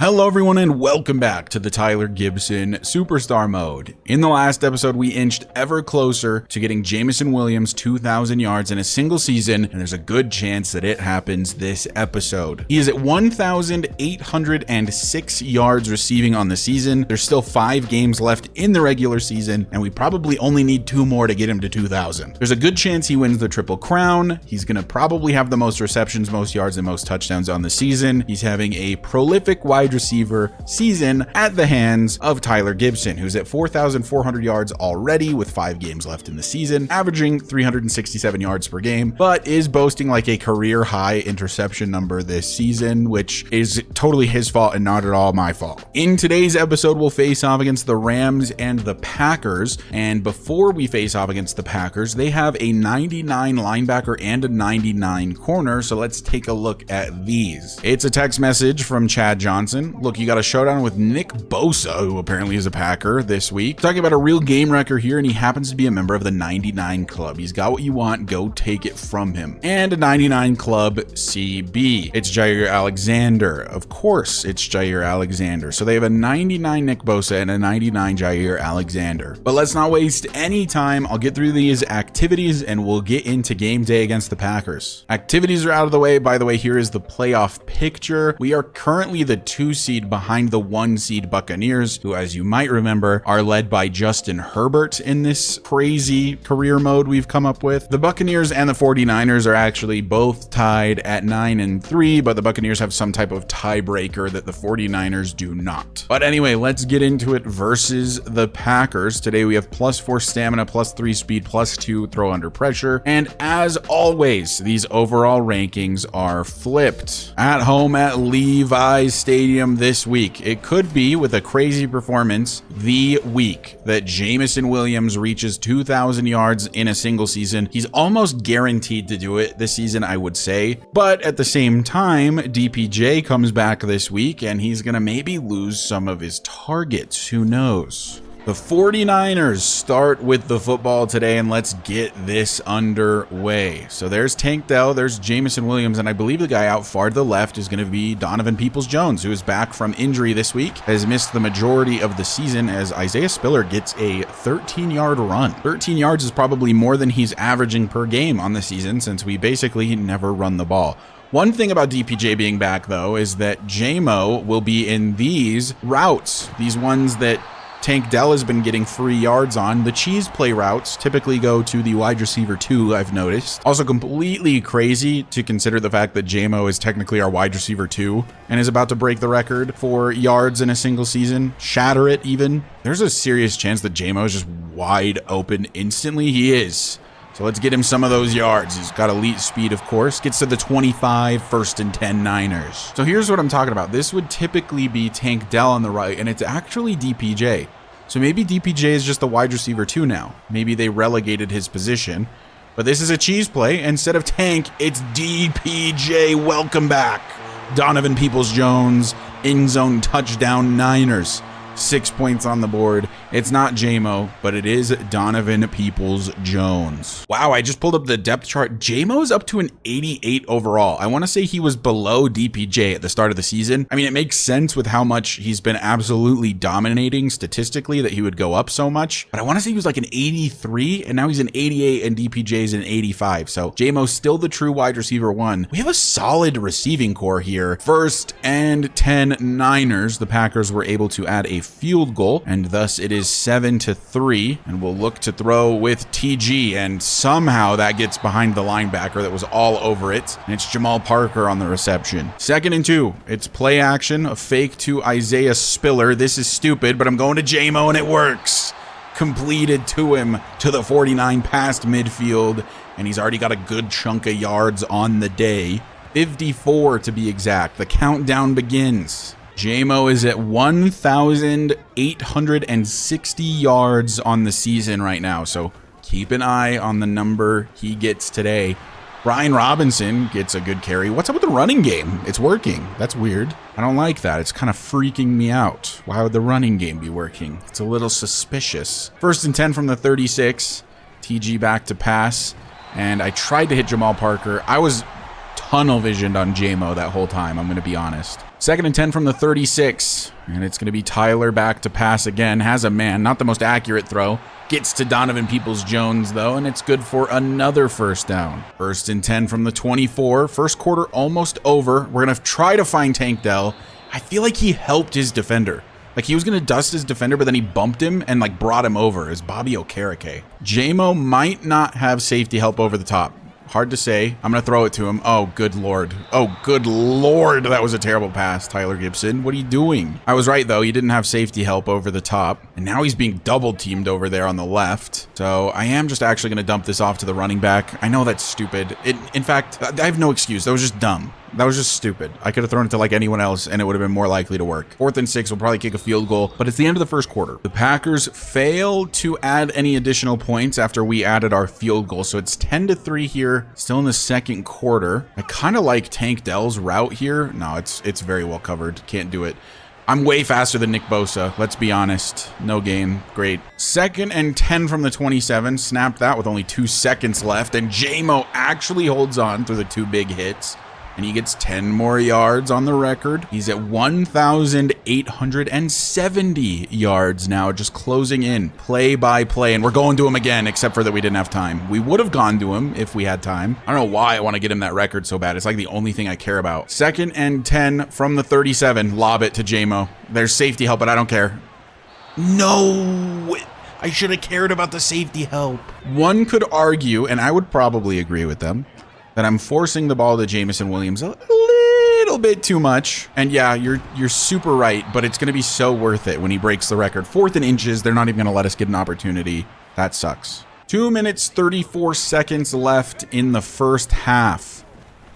Hello everyone and welcome back to the Tyler Gibson Superstar Mode. In the last episode, we inched ever closer to getting Jameson Williams 2,000 yards in a single season, and there's a good chance that it happens this episode. He is at 1,806 yards receiving on the season. There's still 5 games left in the regular season, and we probably only need 2 more to get him to 2,000. There's a good chance he wins the Triple Crown. He's going to probably have the most receptions, most yards, and most touchdowns on the season. He's having a prolific wide receiver season at the hands of Tyler Gibson, who's at 4,400 yards already with 5 games left in the season, averaging 367 yards per game, but is boasting like a career high interception number this season, which is totally his fault and not at all my fault. In today's episode, we'll face off against the Rams and the Packers, and before we face off against the Packers, they have a 99 linebacker and a 99 corner, so let's take a look at these. It's a text message from Chad Johnson. Look, you got a showdown with Nick Bosa, who apparently is a Packer this week. Talking about a real game wrecker here, and he happens to be a member of the 99 Club. He's got what you want, go take it from him. And a 99 Club CB. It's Jair Alexander. Of course, it's Jair Alexander. So they have a 99 Nick Bosa and a 99 Jair Alexander. But let's not waste any time. I'll get through these activities and we'll get into game day against the Packers. Activities are out of the way. By the way, here is the playoff picture. We are currently the 2 seed behind the 1 seed Buccaneers, who, as you might remember, are led by Justin Herbert in this crazy career mode we've come up with. The Buccaneers and the 49ers are actually both tied at 9-3, but the Buccaneers have some type of tiebreaker that the 49ers do not. But anyway, let's get into it versus the Packers. Today we have +4 stamina, +3 speed, +2 throw under pressure, and as always, these overall rankings are flipped. At home at Levi's Stadium this week. It could be, with a crazy performance, the week that Jameson Williams reaches 2,000 yards in a single season. He's almost guaranteed to do it this season, I would say. But at the same time, DPJ comes back this week and he's going to maybe lose some of his targets. Who knows? The 49ers start with the football today, and let's get this underway. So there's Tank Dell, there's Jameson Williams, and I believe the guy out far to the left is going to be Donovan Peoples-Jones, who is back from injury this week, has missed the majority of the season as Isaiah Spiller gets a 13-yard run. 13 yards is probably more than he's averaging per game on the season, since we basically never run the ball. One thing about DPJ being back, though, is that JMO will be in these routes, these ones that Tank Dell has been getting free yards on. The cheese play routes typically go to the wide receiver 2, I've noticed. Also completely crazy to consider the fact that JMO is technically our wide receiver 2 and is about to break the record for yards in a single season, shatter it even. There's a serious chance that JMO is just wide open instantly. He is. So let's get him some of those yards. He's got elite speed, of course. Gets to the 25, 1st and 10 Niners. So here's what I'm talking about. This would typically be Tank Dell on the right, and it's actually DPJ. So maybe DPJ is just the wide receiver 2 now. Maybe they relegated his position. But this is a cheese play. Instead of Tank, it's DPJ. Welcome back. Donovan Peoples-Jones, end zone touchdown Niners. 6 points on the board. It's not JMO, but it is Donovan Peoples-Jones. Wow, I just pulled up the depth chart. JMO's up to an 88 overall. I want to say he was below DPJ at the start of the season. I mean, it makes sense with how much he's been absolutely dominating statistically that he would go up so much. But I want to say he was like an 83, and now he's an 88, and DPJ's an 85. So JMO's still the true wide receiver 1. We have a solid receiving core here. 1st and 10 Niners. The Packers were able to add a field goal, and thus it is 7-3, and we'll look to throw with TG, and somehow that gets behind the linebacker that was all over it, and it's Jamal Parker on the reception. 2nd and 2, it's play action, a fake to Isaiah Spiller. This is stupid, but I'm going to JMO and it works. Completed to him to the 49 past midfield, and he's already got a good chunk of yards on the day. 54 to be exact. The countdown begins. JMO is at 1,860 yards on the season right now, so keep an eye on the number he gets today. Brian Robinson gets a good carry. What's up with the running game? It's working. That's weird. I don't like that. It's kind of freaking me out. Why would the running game be working? It's a little suspicious. 1st and 10 from the 36. TG back to pass, and I tried to hit Jamal Parker. I was tunnel visioned on JMO that whole time, I'm going to be honest. 2nd and 10 from the 36. And it's going to be Tyler back to pass again. Has a man. Not the most accurate throw. Gets to Donovan Peoples-Jones, though, and it's good for another first down. 1st and 10 from the 24. First quarter almost over. We're going to try to find Tank Dell. I feel like he helped his defender. Like, he was going to dust his defender, but then he bumped him and, like, brought him over as Bobby Okereke. J-Mo might not have safety help over the top. Hard to say. I'm going to throw it to him. Oh, good Lord. Oh, good Lord. That was a terrible pass, Tyler Gibson. What are you doing? I was right, though. He didn't have safety help over the top. And now he's being double teamed over there on the left. So I am just actually going to dump this off to the running back. I know that's stupid. In fact, I have no excuse. That was just dumb. That was just stupid. I could have thrown it to like anyone else and it would have been more likely to work. 4th and 6, we'll probably kick a field goal, but it's the end of the first quarter. The Packers fail to add any additional points after we added our field goal. So it's 10-3 here, still in the second quarter. I kind of like Tank Dell's route here. No, it's very well covered. Can't do it. I'm way faster than Nick Bosa. Let's be honest. No gain. Great. 2nd and 10 from the 27. Snapped that with only 2 seconds left. And J-Mo actually holds on through the 2 big hits. And he gets 10 more yards on the record. He's at 1,870 yards now, just closing in play by play. And we're going to him again, except for that we didn't have time. We would have gone to him if we had time. I don't know why I want to get him that record so bad. It's like the only thing I care about. 2nd and 10 from the 37. Lob it to J-Mo. There's safety help, but I don't care. No! I should have cared about the safety help. One could argue, and I would probably agree with them, that I'm forcing the ball to Jameson Williams a little bit too much. And yeah, you're super right, but it's going to be so worth it when he breaks the record. 4th and inches, they're not even going to let us get an opportunity. That sucks. 2 minutes, 34 seconds left in the first half.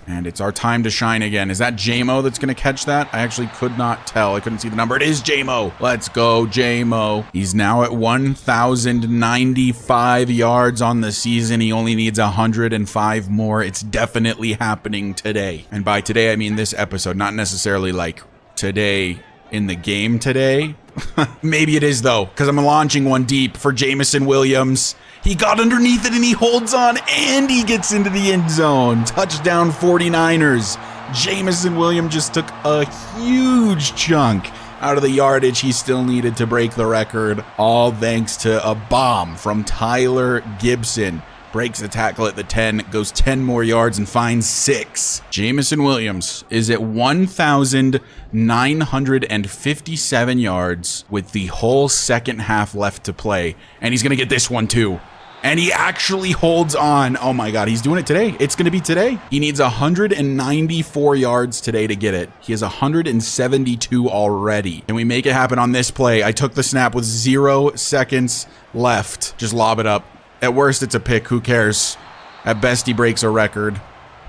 And it's our time to shine again. Is that J-Mo that's going to catch that? I actually could not tell. I couldn't see the number. It is J-Mo. Let's go, J-Mo. He's now at 1,095 yards on the season. He only needs 105 more. It's definitely happening today. And by today, I mean this episode, not necessarily like today in the game today. Maybe it is, though, because I'm launching one deep for Jameson Williams. He got underneath it and he holds on and he gets into the end zone. Touchdown 49ers. Jameson Williams just took a huge chunk out of the yardage he still needed to break the record, all thanks to a bomb from Tyler Gibson. Breaks the tackle at the 10, goes 10 more yards and finds 6. Jameson Williams is at 1,957 yards with the whole second half left to play. And he's going to get this one too. And he actually holds on. Oh my God, he's doing it today. It's going to be today. He needs 194 yards today to get it. He has 172 already. Can we make it happen on this play? I took the snap with 0 seconds left. Just lob it up. At worst, it's a pick. Who cares? At best, he breaks a record.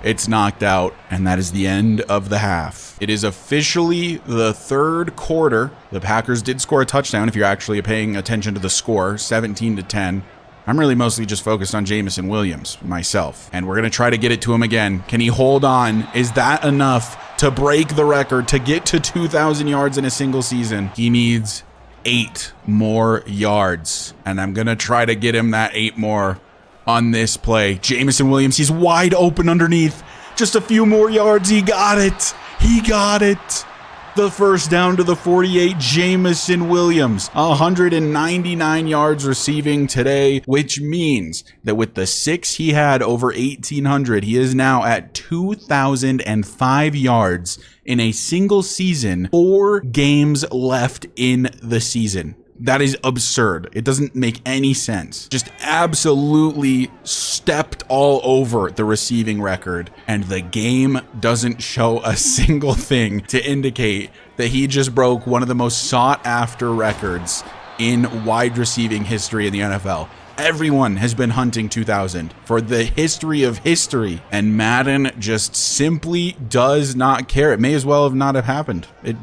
It's knocked out, and that is the end of the half. It is officially the third quarter. The Packers did score a touchdown, if you're actually paying attention to the score, 17-10. I'm really mostly just focused on Jameson Williams, myself. And we're going to try to get it to him again. Can he hold on? Is that enough to break the record, to get to 2,000 yards in a single season? He needs 8 more yards, and I'm gonna try to get him that 8 more on this play. Jameson Williams, he's wide open underneath. Just a few more yards. He got it. He got it. The first down to the 48, Jameson Williams, 199 yards receiving today, which means that with the 6 he had over 1,800, he is now at 2,005 yards in a single season, 4 games left in the season. That is absurd. It doesn't make any sense. Just absolutely stepped all over the receiving record, and the game doesn't show a single thing to indicate that he just broke one of the most sought after records in wide receiving history in the NFL. Everyone has been hunting 2,000 for the history of history, and Madden just simply does not care. It may as well not have happened. It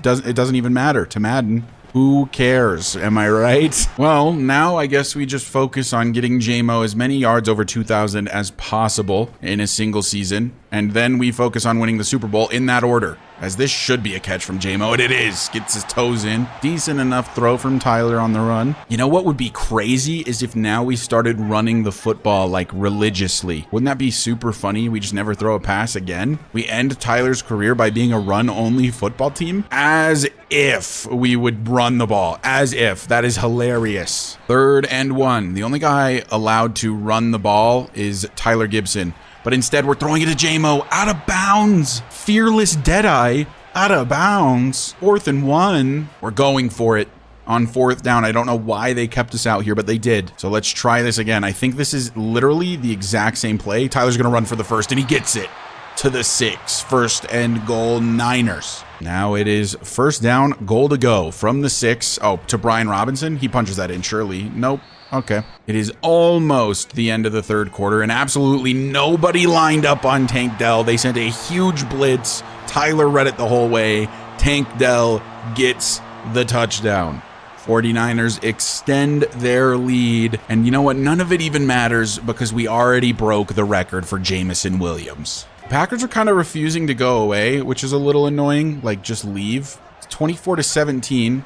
doesn't even matter to Madden. Who cares? Am I right? Well, now I guess we just focus on getting J-Mo as many yards over 2,000 as possible in a single season. and then we focus on winning the Super Bowl in that order, as this should be a catch from J-Mo, and it is. Gets his toes in. Decent enough throw from Tyler on the run. You know what would be crazy is if now we started running the football like religiously. Wouldn't that be super funny? We just never throw a pass again. We end Tyler's career by being a run-only football team? As if we would run the ball. As if. That is hilarious. 3rd and 1. The only guy allowed to run the ball is Tyler Gibson. But instead, we're throwing it to J-Mo out of bounds. Fearless Deadeye out of bounds. 4th and 1. We're going for it on 4th down. I don't know why they kept us out here, but they did. So let's try this again. I think this is literally the exact same play. Tyler's going to run for the first, and he gets it to the 6. 1st and goal, Niners. Now it is 1st down, goal to go from the 6. Oh, to Brian Robinson. He punches that in, surely. Nope. Okay. It is almost the end of the 3rd quarter, and absolutely nobody lined up on Tank Dell. They sent a huge blitz. Tyler read it the whole way. Tank Dell gets the touchdown. 49ers extend their lead, and you know what? None of it even matters because we already broke the record for Jameson Williams. Packers are kind of refusing to go away, which is a little annoying. Like, just leave. It's 24-17.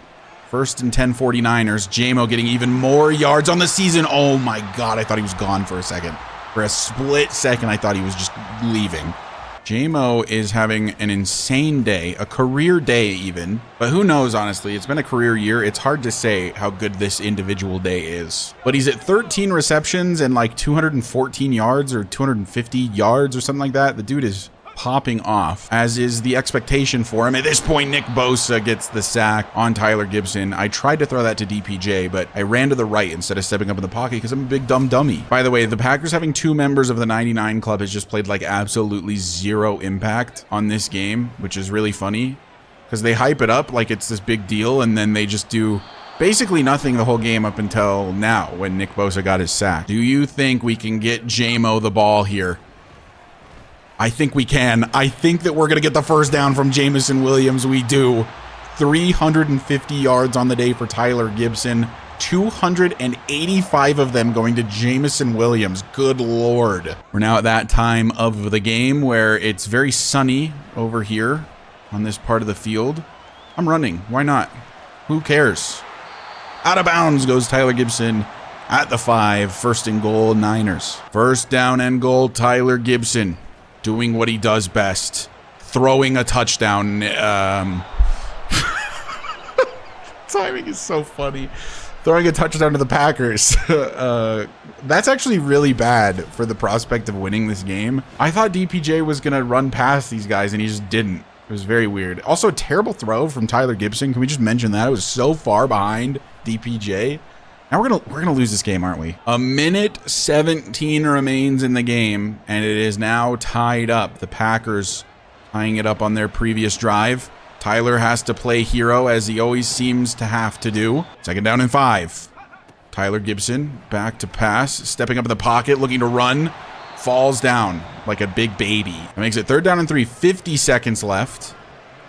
1st and 10 49ers. J-Mo getting even more yards on the season. Oh my God, I thought he was gone for a second. For a split second, I thought he was just leaving. J-Mo is having an insane day, a career day even. But who knows, honestly, it's been a career year. It's hard to say how good this individual day is. But he's at 13 receptions and like 214 yards or 250 yards or something like that. The dude is popping off, as is the expectation for him. At this point, Nick Bosa gets the sack on Tyler Gibson. I tried to throw that to DPJ, but I ran to the right instead of stepping up in the pocket because I'm a big dumb dummy. By the way, the Packers having 2 members of the 99 Club has just played like absolutely 0 impact on this game, which is really funny because they hype it up like it's this big deal, and then they just do basically nothing the whole game up until now when Nick Bosa got his sack. Do you think we can get J-Mo the ball here? I think we can. I think that we're going to get the 1st down from Jameson Williams. We do. 350 yards on the day for Tyler Gibson. 285 of them going to Jameson Williams. Good Lord. We're now at that time of the game where it's very sunny over here on this part of the field. I'm running. Why not? Who cares? Out of bounds goes Tyler Gibson at the 5. 1st and goal, Niners. 1st down and goal, Tyler Gibson. Doing what he does best. Throwing a touchdown. Timing is so funny. Throwing a touchdown to the Packers. That's actually really bad for the prospect of winning this game. I thought DPJ was going to run past these guys, and he just didn't. It was very weird. Also, a terrible throw from Tyler Gibson. Can we just mention that? It was so far behind DPJ. Now we're gonna lose this game, aren't we? 1:17 remains in the game, and it is now tied up. The Packers tying it up on their previous drive. Tyler has to play hero, as he always seems to have to do. 2nd down and 5. Tyler Gibson back to pass, stepping up in the pocket, looking to run. Falls down like a big baby. That makes it 3rd down and 3. 50 seconds left.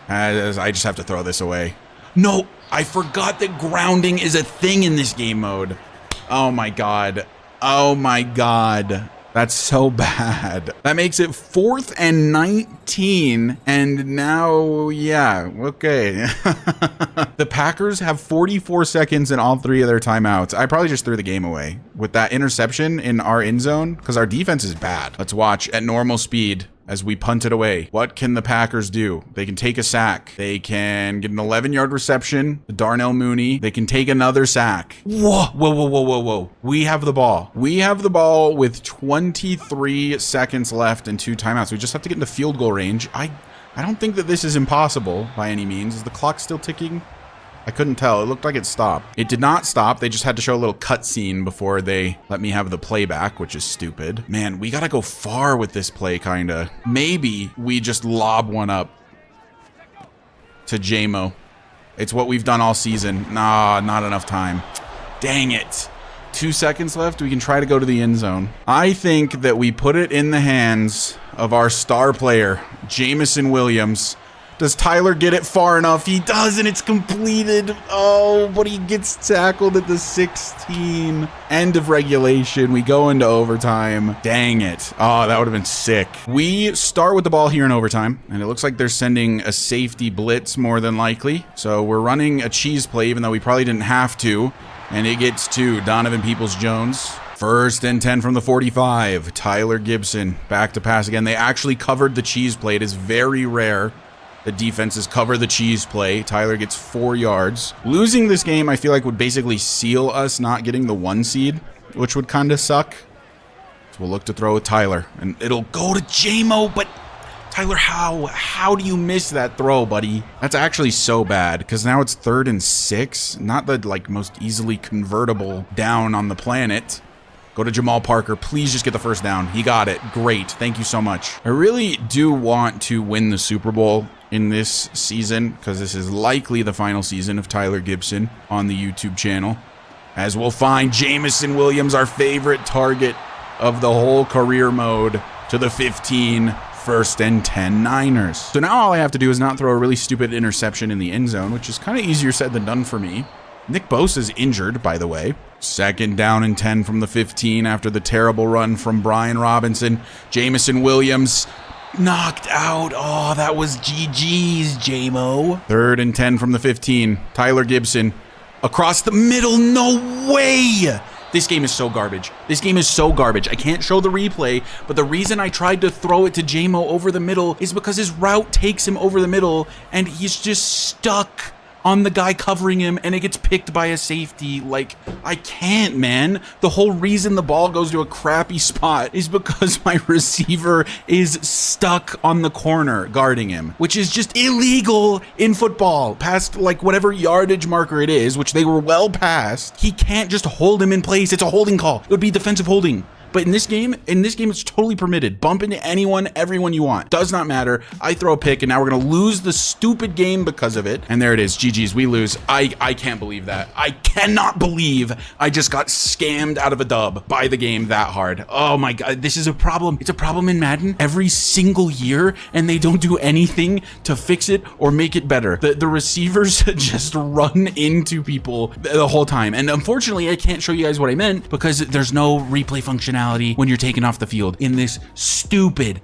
As I just have to throw this away. No, I forgot that grounding is a thing in this game mode. Oh my God. Oh my God. That's so bad. That makes it 4th and 19. And now, yeah, okay. The Packers have 44 seconds in all 3 of their timeouts. I probably just threw the game away with that interception in our end zone because our defense is bad. Let's watch at normal speed as we punt it away. What can the Packers do? They can take a sack. They can get an 11-yard reception to Darnell Mooney. They can take another sack. Whoa, whoa, whoa, whoa, whoa, whoa. We have the ball. We have the ball with 23 seconds left and 2 timeouts. We just have to get into field goal range. I don't think that this is impossible by any means. Is the clock still ticking? I couldn't tell. It looked like it stopped. It did not stop. They just had to show a little cutscene before they let me have the playback, which is stupid. Man, we gotta go far with this play, kinda. Maybe we just lob one up to J-Mo. It's what we've done all season. Nah, not enough time. Dang it. 2 seconds left. We can try to go to the end zone. I think that we put it in the hands of our star player, Jameson Williams, Does Tyler get it far enough? He does, and it's completed. Oh, but he gets tackled at the 16. End of regulation. We go into overtime. Dang it. Oh, that would have been sick. We start with the ball here in overtime, and it looks like they're sending a safety blitz more than likely. So we're running a cheese play, even though we probably didn't have to. And it gets to Donovan Peoples-Jones. 1st and 10 from the 45. Tyler Gibson back to pass again. They actually covered the cheese play. It is very rare that defenses cover the cheese play. Tyler gets 4 yards. Losing this game, I feel like, would basically seal us not getting the 1 seed, which would kind of suck. So we'll look to throw with Tyler, and it'll go to J-Mo, but Tyler, how do you miss that throw, buddy? That's actually so bad, because now it's 3rd and 6. Not the, like, most easily convertible down on the planet. Go to Jamal Parker. Please just get the first down. He got it. Great. Thank you so much. I really do want to win the Super Bowl in this season, because this is likely the final season of Tyler Gibson on the YouTube channel. As we'll find Jameson Williams, our favorite target of the whole career mode, to the 15. 1st and 10 Niners. So now all I have to do is not throw a really stupid interception in the end zone, which is kind of easier said than done for me. Nick Bosa's injured, by the way. 2nd down and 10 from the 15 after the terrible run from Brian Robinson. Jameson Williams knocked out. Oh, that was GG's, J-Mo. 3rd and 10 from the 15. Tyler Gibson across the middle. No way. This game is so garbage. This game is so garbage. I can't show the replay, but the reason I tried to throw it to J-Mo over the middle is because his route takes him over the middle, and he's just stuck on the guy covering him, and it gets picked by a safety. Like, I can't, man. The whole reason the ball goes to a crappy spot is because my receiver is stuck on the corner guarding him, which is just illegal in football. Past, like, whatever yardage marker it is, which they were well past, he can't just hold him in place. It's a holding call. It would be defensive holding. But in this game, it's totally permitted. Bump into anyone, everyone you want. Does not matter. I throw a pick, and now we're going to lose the stupid game because of it. And there it is. GG's. We lose. I can't believe that. I cannot believe I just got scammed out of a dub by the game that hard. Oh my God. This is a problem. It's a problem in Madden every single year, and they don't do anything to fix it or make it better. The receivers just run into people the whole time. And unfortunately, I can't show you guys what I meant because there's no replay functionality when you're taken off the field in this stupid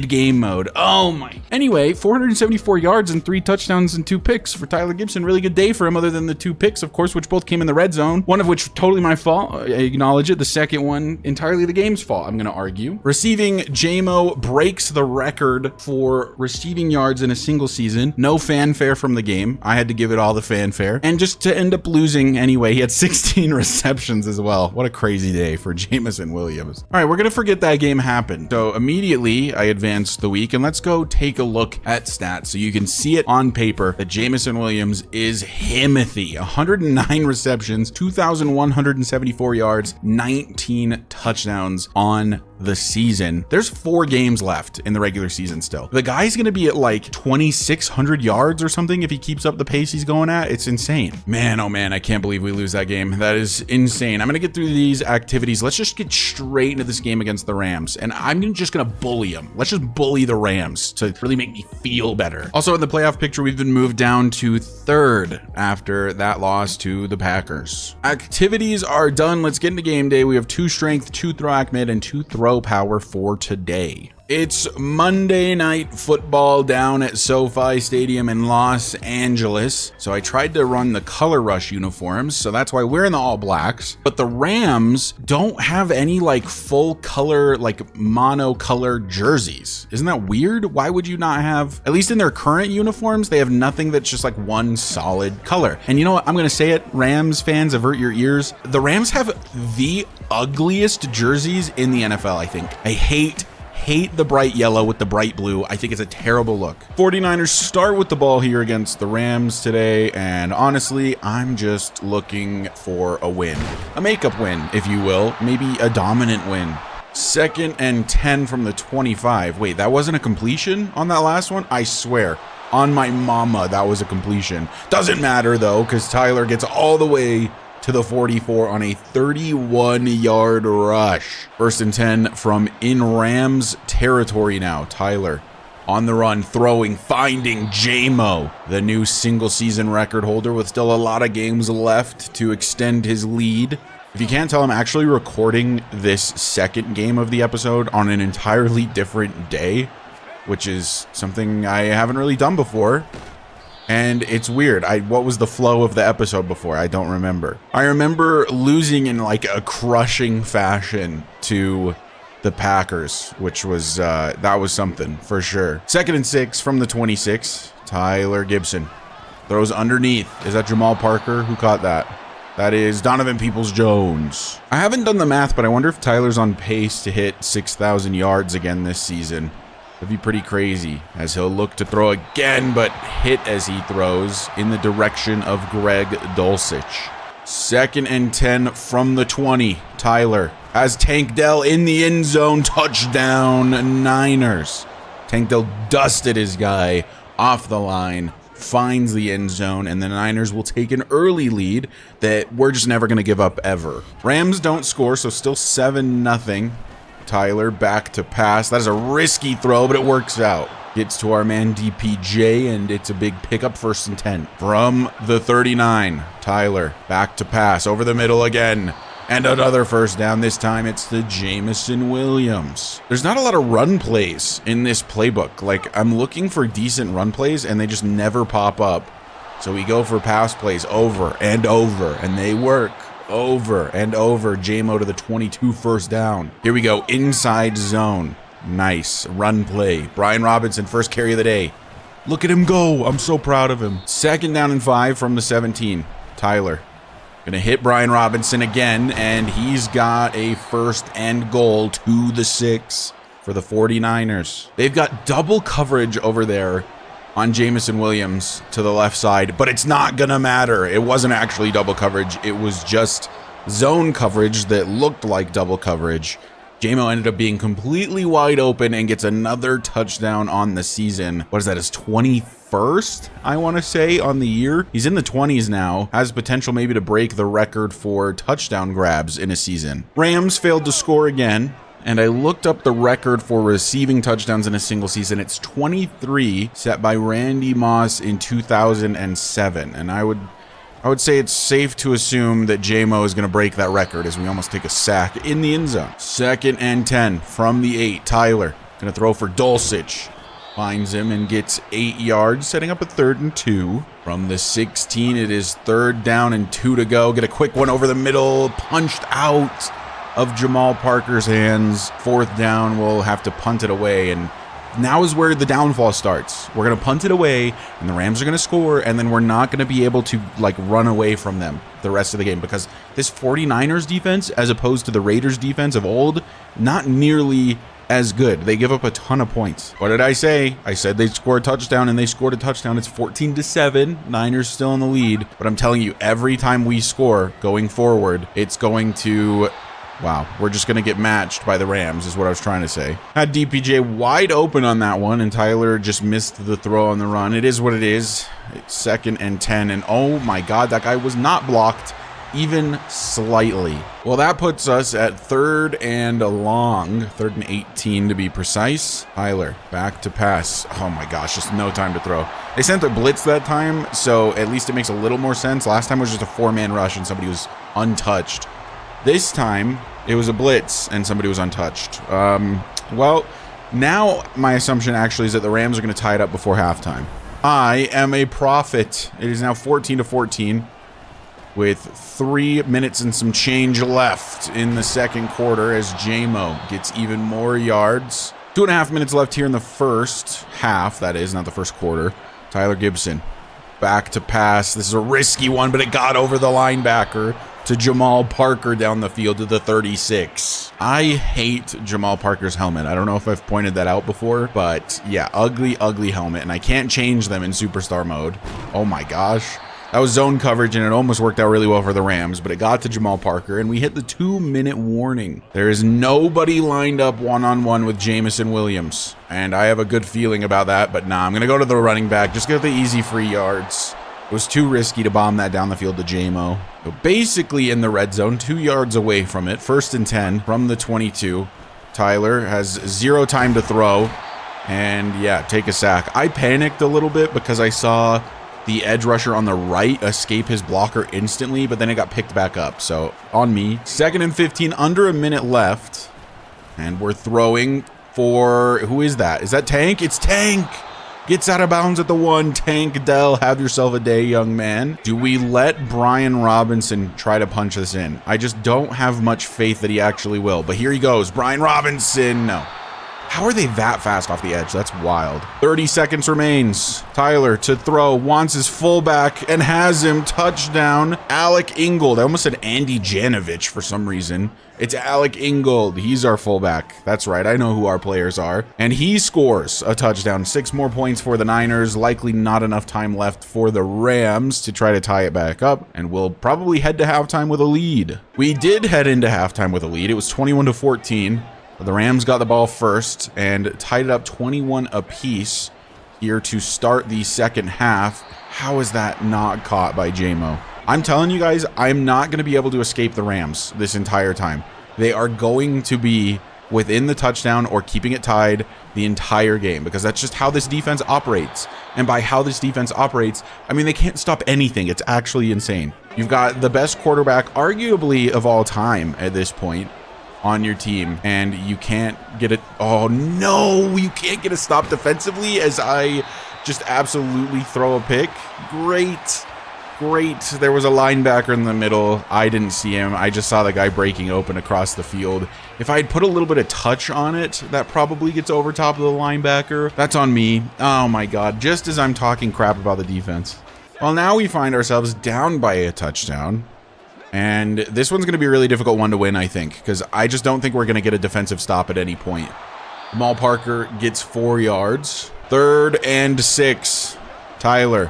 game mode. Oh my. Anyway, 474 yards and 3 touchdowns and 2 picks for Tyler Gibson. Really good day for him, other than the 2 picks, of course, which both came in the red zone. One of which totally my fault. I acknowledge it. The second one entirely the game's fault, I'm going to argue. Receiving, J-Mo breaks the record for receiving yards in a single season. No fanfare from the game. I had to give it all the fanfare. And just to end up losing anyway, he had 16 receptions as well. What a crazy day for Jameson Williams. All right, we're going to forget that game happened. So immediately I advanced the week, and let's go take a look at stats so you can see it on paper that Jameson Williams is himothy. 109 receptions, 2,174 yards, 19 touchdowns on the season. There's 4 games left in the regular season still. The guy's going to be at like 2,600 yards or something if he keeps up the pace he's going at. It's insane. Man, oh man, I can't believe we lose that game. That is insane. I'm going to get through these activities. Let's just get straight into this game against the Rams, and I'm just going to bully them. Let's just bully the Rams to really make me feel better. Also, in the playoff picture, we've been moved down to 3rd after that loss to the Packers. Activities are done. Let's get into game day. We have 2 strength, 2 throw acmid, and 2 throw power for today. It's Monday Night Football down at SoFi Stadium in Los Angeles. So I tried to run the Color Rush uniforms, so that's why we're in the all blacks. But the Rams don't have any like full color, like monocolor jerseys. Isn't that weird? Why would you not have, at least in their current uniforms, they have nothing that's just like one solid color. And you know what? I'm going to say it, Rams fans, avert your ears. The Rams have the ugliest jerseys in the NFL, I think. I hate the bright yellow with the bright blue. I think it's a terrible look. 49ers start with the ball here against the Rams today, and honestly, I'm just looking for a win. A makeup win, if you will. Maybe a dominant win. 2nd and 10 from the 25. Wait, that wasn't a completion on that last one? I swear. On my mama, that was a completion. Doesn't matter, though, because Tyler gets all the way to the 44 on a 31-yard rush. 1st and 10 from in Rams territory now. Tyler On the run, throwing, finding J-Mo, the new single season record holder with still a lot of games left to extend his lead. If you can't tell, I'm actually recording this second game of the episode on an entirely different day, which is something I haven't really done before. And it's weird. What was the flow of the episode before? I don't remember. I remember losing in like a crushing fashion to the Packers, which was, that was something for sure. 2nd and 6 from the 26. Tyler Gibson throws underneath. Is that Jamal Parker? Who caught that? That is Donovan Peoples-Jones. I haven't done the math, but I wonder if Tyler's on pace to hit 6,000 yards again this season. That'd be pretty crazy, as he'll look to throw again, but hit as he throws in the direction of Greg Dulcich. 2nd and 10 from the 20. Tyler has Tank Dell in the end zone. Touchdown, Niners. Tank Dell dusted his guy off the line, finds the end zone, and the Niners will take an early lead that we're just never going to give up ever. Rams don't score, so still 7-0. Tyler back to pass. That is a risky throw, but it works out. Gets to our man DPJ, and it's a big pickup, 1st and 10. From the 39, Tyler back to pass over the middle again. And another first down. This time it's the Jameson Williams. There's not a lot of run plays in this playbook. Like, I'm looking for decent run plays, and they just never pop up. So we go for pass plays over and over, and they work. Over and over. J-Mo to the 22, 1st down. Here we go. Inside zone. Nice. Run play. Brian Robinson, first carry of the day. Look at him go. I'm so proud of him. 2nd down and 5 from the 17. Tyler gonna hit Brian Robinson again, and he's got a 1st and goal to the 6 for the 49ers. They've got double coverage over there on Jameson Williams to the left side, but it's not gonna matter. It wasn't actually double coverage. It was just zone coverage that looked like double coverage. J-Mo ended up being completely wide open and gets another touchdown on the season. What is that, his 21st, I want to say, on the year? He's in the 20s now, has potential maybe to break the record for touchdown grabs in a season. Rams failed to score again, and I looked up the record for receiving touchdowns in a single season. It's 23, set by Randy Moss in 2007. And I would say it's safe to assume that J-Mo is going to break that record as we almost take a sack in the end zone. 2nd and 10 from the 8. Tyler going to throw for Dulcich. Finds him and gets 8 yards, setting up a 3rd and 2. From the 16, it is 3rd down and 2 to go. Get a quick one over the middle, punched out of Jamal Parker's hands. 4th down, we'll have to punt it away, and now is where the downfall starts. We're going to punt it away, and the Rams are going to score, and then we're not going to be able to, like, run away from them the rest of the game, because this 49ers defense, as opposed to the Raiders defense of old, not nearly as good. They give up a ton of points. What did I say? I said they'd score a touchdown, and they scored a touchdown. It's 14-7. Niners still in the lead, but I'm telling you, every time we score going forward, it's going to... Wow, we're just going to get matched by the Rams is what I was trying to say. Had DPJ wide open on that one, and Tyler just missed the throw on the run. It is what it is. It's 2nd and 10, and oh my God, that guy was not blocked even slightly. Well, that puts us at 3rd and long, 3rd and 18 to be precise. Tyler back to pass. Oh my gosh, just no time to throw. They sent a blitz that time, so at least it makes a little more sense. Last time was just a 4-man rush and somebody was untouched. This time, it was a blitz, and somebody was untouched. Well, now my assumption actually is that the Rams are going to tie it up before halftime. I am a prophet. It is now 14-14 with 3 minutes and some change left in the 2nd quarter as J-Mo gets even more yards. 2.5 minutes left here in the first half, that is, not the first quarter. Tyler Gibson back to pass. This is a risky one, but it got over the linebacker to Jamal Parker down the field to the 36. I hate Jamal Parker's helmet. I don't know if I've pointed that out before, but yeah, ugly, ugly helmet, and I can't change them in superstar mode. Oh my gosh. That was zone coverage, and it almost worked out really well for the Rams, but it got to Jamal Parker, and we hit the 2-minute warning. There is nobody lined up one-on-one with Jameson Williams, and I have a good feeling about that, but nah, I'm going to go to the running back. Just get the easy free yards. It was too risky to bomb that down the field to J-Mo. So basically in the red zone, 2 yards away from it, 1st and 10 from the 22. Tyler has 0 time to throw. And yeah, take a sack. I panicked a little bit because I saw the edge rusher on the right escape his blocker instantly, but then it got picked back up. So on me. 2nd and 15, under a minute left. And we're throwing for, who is that? Is that Tank? It's Tank. Gets out of bounds at the 1. Tank Dell, have yourself a day, young man. Do we let Brian Robinson try to punch this in? I just don't have much faith that he actually will. But here he goes. Brian Robinson. No. How are they that fast off the edge? That's wild. 30 seconds remains. Tyler to throw, wants his fullback and has him. Touchdown. Alec Ingold. I almost said Andy Janovich for some reason. It's Alec Ingold. He's our fullback. That's right. I know who our players are. And he scores a touchdown. 6 more points for the Niners. Likely not enough time left for the Rams to try to tie it back up. And we'll probably head to halftime with a lead. We did head into halftime with a lead. It was 21-14. The Rams got the ball first and tied it up 21 apiece here to start the second half. How is that not caught by JMO? I'm telling you guys, I'm not going to be able to escape the Rams this entire time. They are going to be within the touchdown or keeping it tied the entire game because that's just how this defense operates. And by how this defense operates, I mean, they can't stop anything. It's actually insane. You've got the best quarterback, arguably of all time at this point, on your team, and you can't get it. Oh no, you can't get a stop defensively as I just absolutely throw a pick. Great. There was a linebacker in the middle. I didn't see him. I just saw the guy breaking open across the field. If I had put a little bit of touch on it, that probably gets over top of the linebacker. That's on me. Oh my God, just as I'm talking crap about the defense. Well, now we find ourselves down by a touchdown. And this one's going to be a really difficult one to win, I think, because I just don't think we're going to get a defensive stop at any point. Jamal Parker gets 4 yards. 3rd and 6. Tyler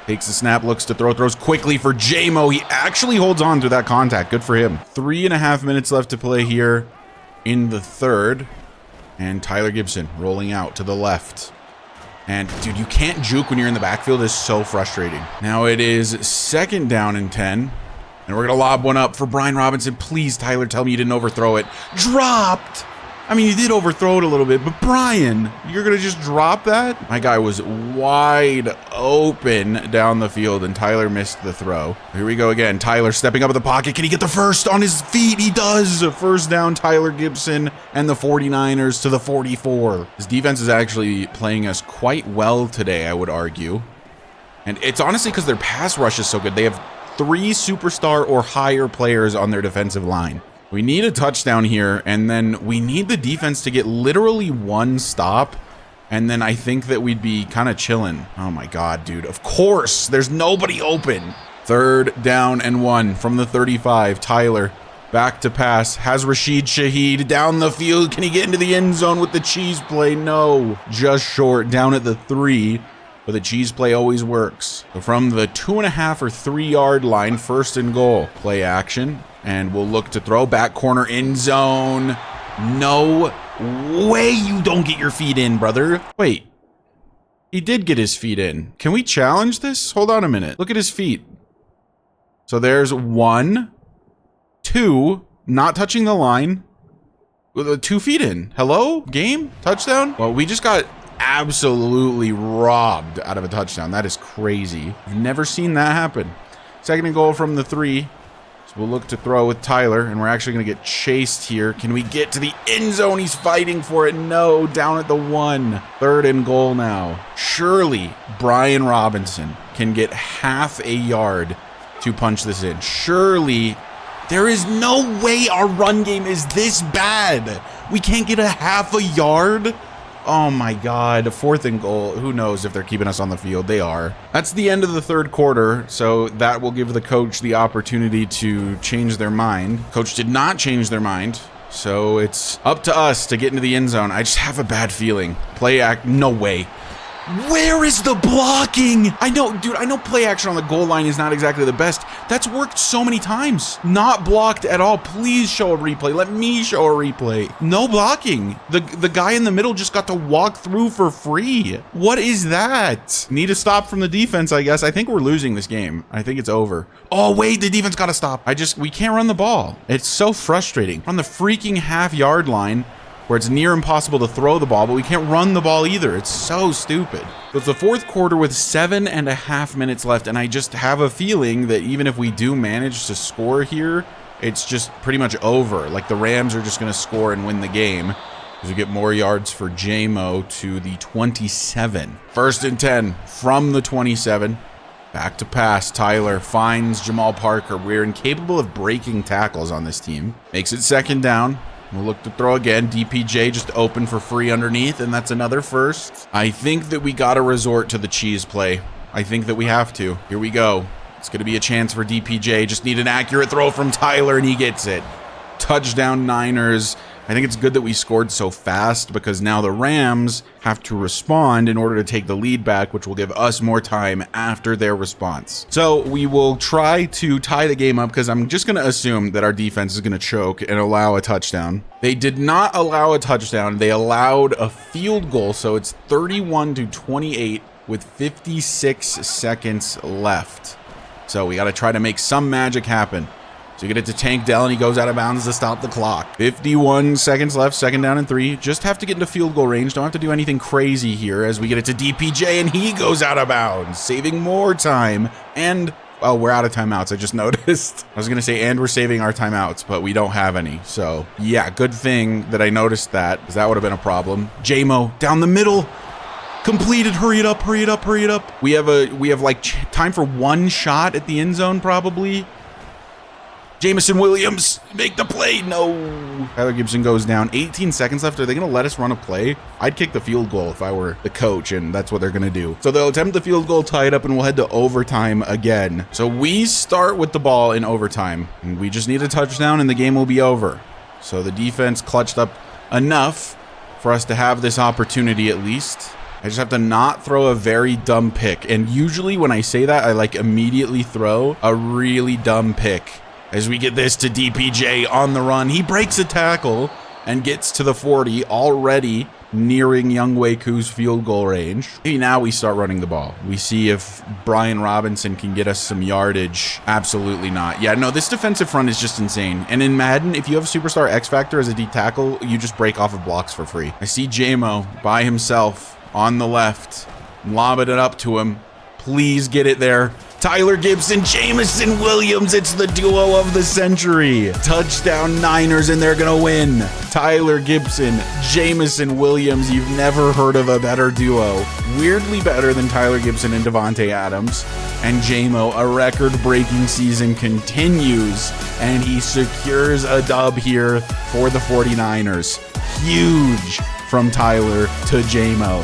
takes the snap, looks to throw, throws quickly for JMO. He actually holds on to that contact. Good for him. 3.5 minutes left to play here in the 3rd. And Tyler Gibson rolling out to the left. And dude, you can't juke when you're in the backfield. It's so frustrating. Now it is 2nd down and 10. And we're going to lob one up for Brian Robinson. Please, Tyler, tell me you didn't overthrow it. Dropped! I mean, you did overthrow it a little bit, but Brian, you're going to just drop that? My guy was wide open down the field, and Tyler missed the throw. Here we go again. Tyler stepping up in the pocket. Can he get the first on his feet? He does! First down, Tyler Gibson and the 49ers to the 44. His defense is actually playing us quite well today, I would argue. And it's honestly because their pass rush is so good. They have 3 superstar or higher players on their defensive line. We need a touchdown here, and then we need the defense to get literally 1 stop, and then I think that we'd be kind of chilling. Oh my God, dude. Of course, there's nobody open. 3rd down and 1 from the 35. Tyler back to pass. Has Rashid Shaheed down the field. Can he get into the end zone with the cheese play? No. Just short, down at the 3. But the cheese play always works. So from the 2.5 or 3 yard line, 1st and goal. Play action, and we'll look to throw back corner end zone. No way you don't get your feet in, brother. Wait, he did get his feet in. Can we challenge this? Hold on a minute. Look at his feet. So there's 1, 2, not touching the line, with 2 feet in. Hello, game, touchdown. Well, we just got absolutely robbed out of a touchdown. That is crazy. I've never seen that happen. 2nd and goal from the 3. So we'll look to throw with Tyler, and we're actually going to get chased here. Can we get to the end zone? He's fighting for it. No, down at the 1. 3rd and goal now. Surely Brian Robinson can get half a yard to punch this in. Surely. There is no way our run game is this bad. We can't get a half a yard. Oh my God, 4th and goal. Who knows if they're keeping us on the field? They are. That's the end of the 3rd quarter, so that will give the coach the opportunity to change their mind. Coach did not change their mind, so it's up to us to get into the end zone. I just have a bad feeling. Play act, no way. Where is the blocking? I know, dude, I know play action on the goal line is not exactly the best. That's worked so many times. Not blocked at all. Please show a replay. Let me show a replay. No blocking. The guy in the middle just got to walk through for free. What is that? Need a stop from the defense, I guess. I think we're losing this game. I think it's over. Oh, wait, the defense got to stop. We can't run the ball. It's so frustrating. On the freaking half-yard line, where it's near impossible to throw the ball, but we can't run the ball either. It's so stupid. So it's the fourth quarter with 7.5 minutes left, and I just have a feeling that even if we do manage to score here, it's just pretty much over. Like, the Rams are just going to score and win the game. As we get more yards for J-Mo to the 27. 1st and 10 from the 27. Back to pass. Tyler finds Jamal Parker. We're incapable of breaking tackles on this team. Makes it 2nd down. We'll look to throw again. DPJ just open for free underneath, and that's another first. I think that we got to resort to the cheese play. I think that we have to. Here we go. It's going to be a chance for DPJ. Just need an accurate throw from Tyler, and he gets it. Touchdown Niners. I think it's good that we scored so fast because now the Rams have to respond in order to take the lead back, which will give us more time after their response. So we will try to tie the game up because I'm just going to assume that our defense is going to choke and allow a touchdown. They did not allow a touchdown. They allowed a field goal, so it's 31-28 with 56 seconds left. So we got to try to make some magic happen. So you get it to Tank Dell, and he goes out of bounds to stop the clock. 51 seconds left, 2nd down and 3. Just have to get into field goal range. Don't have to do anything crazy here as we get it to DPJ, and he goes out of bounds, saving more time. And, oh, we're out of timeouts. I just noticed. I was going to say, and we're saving our timeouts, but we don't have any. So, yeah, good thing that I noticed that, because that would have been a problem. J-Mo down the middle. Completed. Hurry it up, hurry it up, hurry it up. We have like time for one shot at the end zone, probably. Jameson Williams, make the play. No. Tyler Gibson goes down. 18 seconds left. Are they going to let us run a play? I'd kick the field goal if I were the coach, and that's what they're going to do. So they'll attempt the field goal, tie it up, and we'll head to overtime again. So we start with the ball in overtime, and we just need a touchdown, and the game will be over. So the defense clutched up enough for us to have this opportunity at least. I just have to not throw a very dumb pick. And usually when I say that, I like immediately throw a really dumb pick. As we get this to DPJ on the run, he breaks a tackle and gets to the 40, already nearing Younghoe Koo's field goal range. Maybe now we start running the ball. We see if Brian Robinson can get us some yardage. Absolutely not. Yeah, no, this defensive front is just insane. And in Madden, if you have Superstar X Factor as a D tackle, you just break off of blocks for free. I see J-Mo by himself on the left, lobbing it up to him. Please get it there. Tyler Gibson, Jameson Williams, it's the duo of the century. Touchdown Niners, and they're gonna win. Tyler Gibson, Jameson Williams, you've never heard of a better duo. Weirdly better than Tyler Gibson and Devontae Adams. And J-Mo, a record-breaking season continues, and he secures a dub here for the 49ers. Huge from Tyler to J-Mo.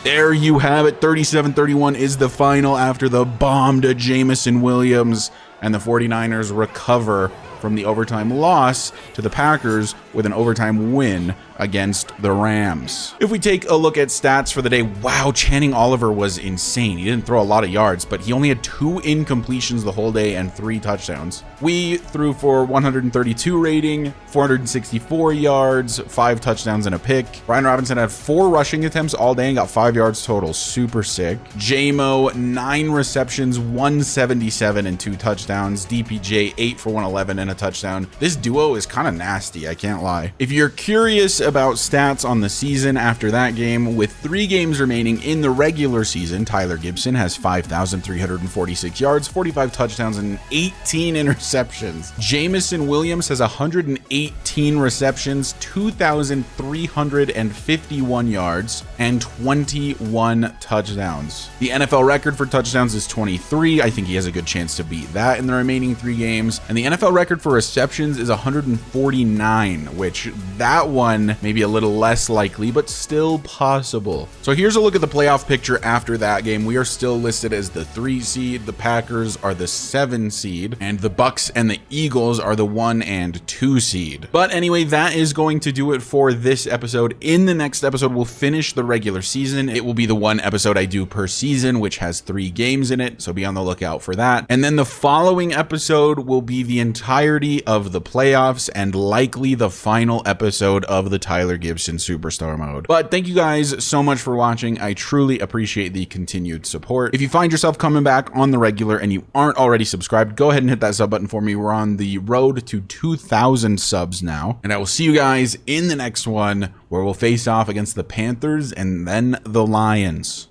There you have it. 37-31 is the final after the bomb to Jameson Williams, and the 49ers recover from the overtime loss to the Packers with an overtime win against the Rams. If we take a look at stats for the day, wow, Channing Oliver was insane. He didn't throw a lot of yards, but he only had 2 incompletions the whole day and 3 touchdowns. We threw for 132 rating, 464 yards, 5 touchdowns and a pick. Brian Robinson had 4 rushing attempts all day and got 5 yards total. Super sick. J-Mo, 9 receptions, 177 and 2 touchdowns. DPJ, 8 for 111 and a touchdown. This duo is kind of nasty, I can't lie. If you're curious about stats on the season after that game, with 3 games remaining in the regular season, Tyler Gibson has 5,346 yards, 45 touchdowns, and 18 interceptions. Jameson Williams has 118 receptions, 2,351 yards, and 21 touchdowns. The NFL record for touchdowns is 23. I think he has a good chance to beat that in the remaining 3 games. And the NFL record for receptions is 149, which that one may be a little less likely, but still possible. So here's a look at the playoff picture after that game. We are still listed as the 3 seed. The Packers are the 7 seed, and the Bucks and the Eagles are the 1 and 2 seed. But anyway, that is going to do it for this episode. In the next episode, we'll finish the regular season. It will be the 1 episode I do per season, which has 3 games in it, so be on the lookout for that. And then the following episode will be the entire entirety of the playoffs and likely the final episode of the Tyler Gibson Superstar mode. But thank you guys so much for watching. I truly appreciate the continued support. If you find yourself coming back on the regular and you aren't already subscribed, go ahead and hit that sub button for me. We're on the road to 2,000 subs now, and I will see you guys in the next one where we'll face off against the Panthers and then the Lions.